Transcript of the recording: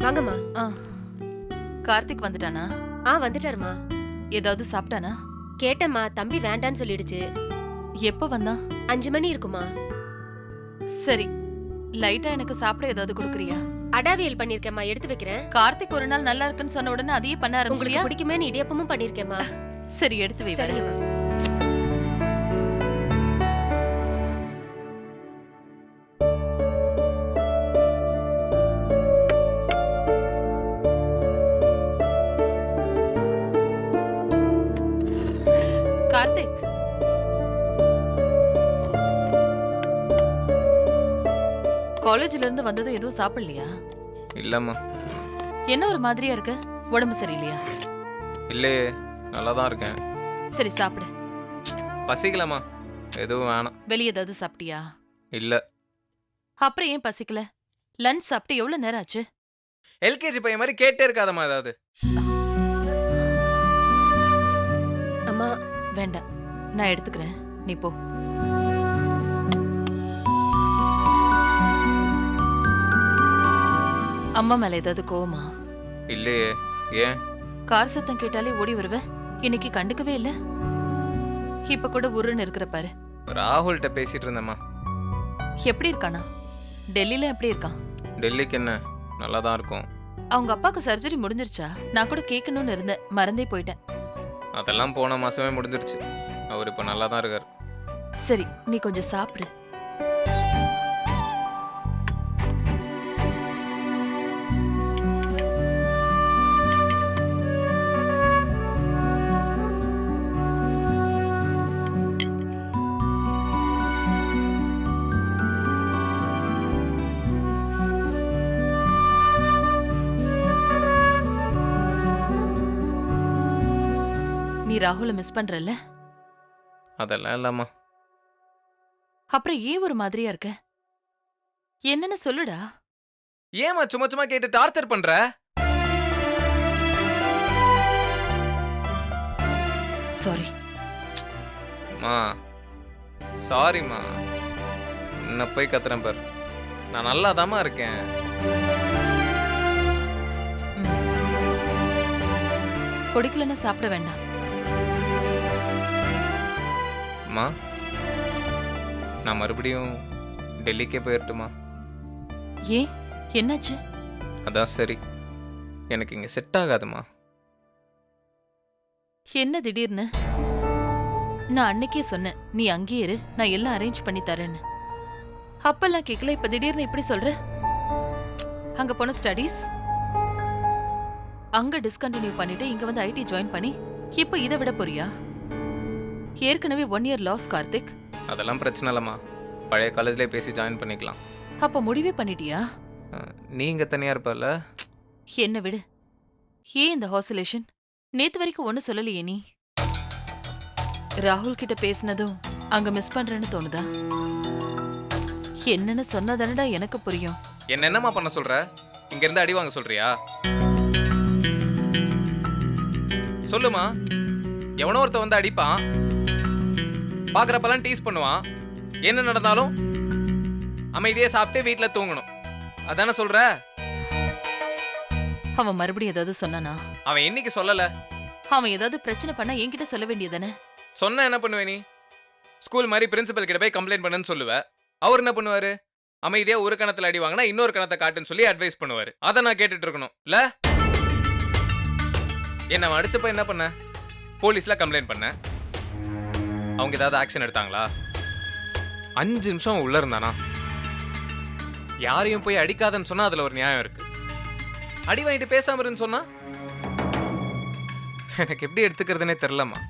வாங்கம்மா. ஆ. கார்த்திக் வந்துட்டானா? வந்துட்டாருமா. ஏதாவது சாப்பிட்டானா? கேட்டம்மா, தம்பி வேண்டான்னு சொல்லிடுச்சு. எப்போ வந்தான்? 5 மணி இருக்குமா. சரி, லைட்டா எனக்கு சாப்பிட ஏதாவது கொடுக்குறியா? அடாவியல் பண்ணிருக்கேம்மா, எடுத்து வைக்கிறேன். கார்த்திக் ஒரு நாள் நல்லா இருக்குன்னு சொன்ன உடனே அதையே பண்ண உங்களுக்கு ஆரம்பிச்சியா? பிடிக்குமே இடியப்பமும் பண்ணிருக்கேம்மா. சரி, எடுத்து வை. வரேன். சரிம்மா. கார்த்திக், காலேஜ்ல இருந்து வந்ததும் எதுவும் சாப்பிடலையா? இல்லம்மா. என்ன ஒரு மாதிரியா இருக்க? உடம்பு சரியில்லையா? இல்லையே, நல்லா தான் இருக்கேன். சரி, சாப்பிடு. பசிக்கலம்மா, எதுவும் வேணாம். வெளியே ஏதாவது சாப்பிட்டியா? இல்ல. அப்புறம் ஏன் பசிக்கல? லஞ்ச் சாப்பிட்டு எவ்வளவு நேரம் ஆச்சு? எல்கேஜி பையன் மாதிரி கேட்டே இருக்காதம்மா ஏதாவது. அம்மா, வேண்டாம், நான் எடுத்துக்கிறேன். நீ போ. அம்மா மேல ஏதாவது கோவமா? இல்லையே, ஏன்? கார் சத்தம் கேட்டாலே ஓடி வருவ, இன்னைக்கு கண்டுக்கவே இல்ல. இப்ப கூட உருன்னு இருக்கிற பாரு. ராகுல்கிட்ட பேசிட்டு இருந்தேம்மா. எப்படி இருக்கானா? டெல்லியில எப்படி இருக்கான்? டெல்லிக்கு என்ன, நல்லா தான் இருக்கும். அவங்க அப்பாக்கு சர்ஜரி முடிஞ்சிருச்சா? நான் கூட கேட்கணும்னு இருந்தேன், மறந்தே போயிட்டேன். அதெல்லாம் போன மாசமே முடிஞ்சிருச்சு. அவர் இப்போ நல்லா தான் இருக்கார். சரி, நீ கொஞ்சம் சாப்பிடு. நீ ராகுல மிஸ் பண்றல்ல? அதெல்லாம் இல்லம்மா. அப்புறம் ஏன் ஒரு மாதிரியா இருக்க? என்னன்னு சொல்லுடா. ஏம்மா சும்மா சும்மா கேட்டு டார்ச்சர் பண்ற? சாரி. மா, சாரிம்மா. என்ன போய் கத்துறேன் பார். நான் நல்லா தாம்மா இருக்கேன். பிடிக்கலன்னா சாப்பிட வேண்டாம். அம்மா, நான் மறுபடியும் டெல்லிக்கே போயிரட்டுமா? ஏன், என்னாச்சு? அதான் சரி, எனக்கு இங்கே செட் ஆகாதுமா. என்ன திடீர்னு? நான் அன்னைக்கே சொன்னேன், நீ அங்கேயே இரு, நான் எல்லாம் அரேஞ்ச் பண்ணி தரேன்னு. அப்பெல்லாம் கேட்கல, இப்ப திடீர்னு இப்படி சொல்ற? அங்க போன ஸ்டடீஸ் அங்க டிஸ்கண்டினியூ பண்ணிட்டு இங்க வந்து ஐடி ஜாயின் பண்ணி இப்ப இதை விட போறியா? ஏற்கனவே 1 இயர் லாஸ் கார்த்திக். அதெல்லாம் பிரச்சனை இல்லைம்மா, பழைய காலேஜ்லேயே பேசி ஜாயின் பண்ணிக்கலாம். அப்ப முடிவே பண்ணிட்டியா? நீங்க தனியா இருப்பல்ல? என்ன விடு. ஏன் இந்த ஹாசிலேஷன்? நேத்து வரைக்கும் ஒண்ணு சொல்லலையே நீ. ராகுல் கிட்ட பேசினதும் அங்க மிஸ் பண்றேன்னு தோணுதா? என்னன்னு சொன்னதானடா எனக்கு புரியும். என்னம்மா பண்ண சொல்ற? இங்க இருந்து அடி வாங்க சொல்றியா? சொல்லுமா. எவனோ ஒருத்த வந்து அடிப்பான், பாக்குறப்பெல்லாம் டீஸ் பண்ணுவான். என்ன நடந்தாலும் அமைதியே சாப்பிட்டு வீட்டுல தூங்கணும், அதானே சொல்ற? அவன் மறுபடியும் ஏதாவது சொன்னானா? அவன் இன்னைக்கு சொல்லல. அவன் ஏதாவது பிரச்சனை பண்ணா என்கிட்ட சொல்ல வேண்டியதானே? சொன்ன என்ன பண்ணுவே நீ? ஸ்கூல் மாதிரி பிரின்சிபல் கிட்ட போய் கம்ப்ளைண்ட் பண்ணுன்னு சொல்லுவ. அவர் என்ன பண்ணுவாரு? அமைதியா ஒரு கணத்துல அடி வாங்கினா இன்னொரு கணத்தை காட்டுன்னு சொல்லி அட்வைஸ் பண்ணுவாரு. அதை நான் கேட்டுட்டு இருக்கணும் இல்ல? என்ன அடிச்சப்ப என்ன பண்ண? போலீஸ்ல கம்ப்ளைண்ட் பண்ண. அவங்க ஏதாவது ஆக்ஷன் எடுத்தாங்களா? 5 நிமிஷம் உள்ள இருந்தானா? யாரையும் போய் அடிக்காதன்னு சொன்னா அதுல ஒரு நியாயம் இருக்கு. அடி வாங்கிட்டு பேசாம இருன்னு சொன்னா எனக்கு எப்படி எடுத்துக்கிறதுனே தெரியலம்மா.